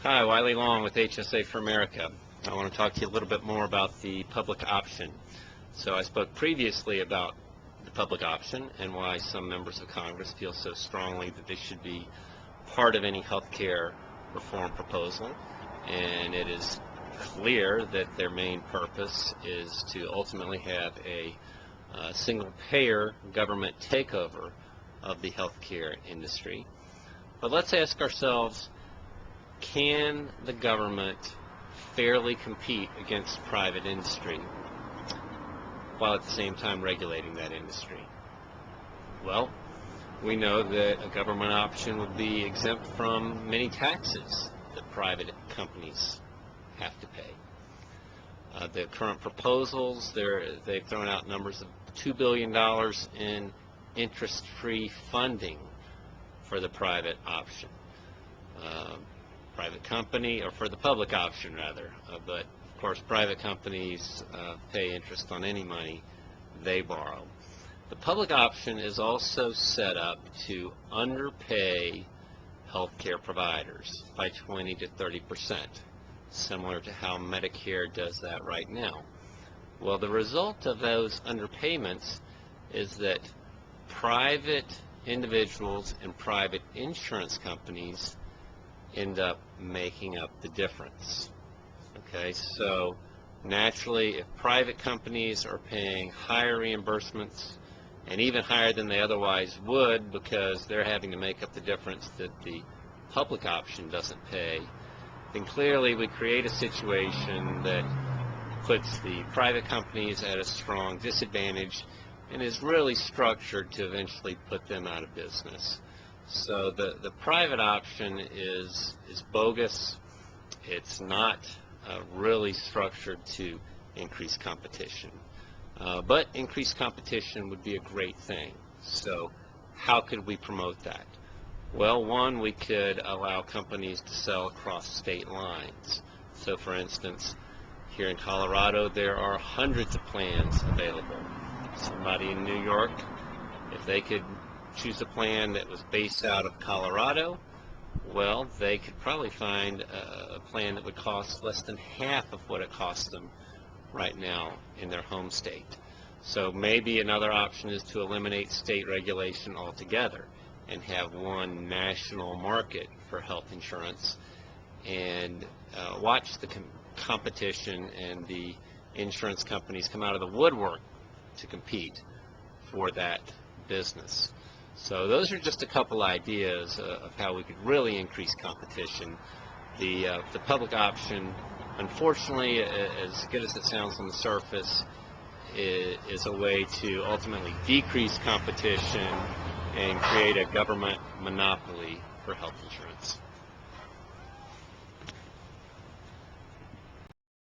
Hi, Wiley Long with HSA for America. I want to talk to you a little bit more about the public option. So I spoke previously about the public option and why some members of Congress feel so strongly that they should be part of any health care reform proposal. And it is clear that their main purpose is to ultimately have a single-payer government takeover of the health care industry. But let's ask ourselves, can the government fairly compete against private industry while at the same time regulating that industry? Well, we know that a government option would be exempt from many taxes that private companies have to pay. The current proposals, they've thrown out numbers of $2 billion in interest-free funding for the private option. Private company, or for the public option rather, but of course private companies pay interest on any money they borrow. The public option is also set up to underpay healthcare providers by 20 to 30%, similar to how Medicare does that right now. Well, the result of those underpayments is that private individuals and private insurance companies end up making up the difference. Okay, so naturally, if private companies are paying higher reimbursements, and even higher than they otherwise would because they're having to make up the difference that the public option doesn't pay, then clearly we create a situation that puts the private companies at a strong disadvantage and is really structured to eventually put them out of business. So the private option is bogus. It's not really structured to increase competition. But increased competition would be a great thing. So how could we promote that? Well, one, we could allow companies to sell across state lines. So for instance, here in Colorado, there are hundreds of plans available. Somebody in New York, if they could choose a plan that was based out of Colorado, well, they could probably find a plan that would cost less than half of what it costs them right now in their home state. So maybe another option is to eliminate state regulation altogether and have one national market for health insurance and watch the competition and the insurance companies come out of the woodwork to compete for that business. So those are just a couple ideas of how we could really increase competition. The public option, unfortunately, as good as it sounds on the surface, is a way to ultimately decrease competition and create a government monopoly for health insurance.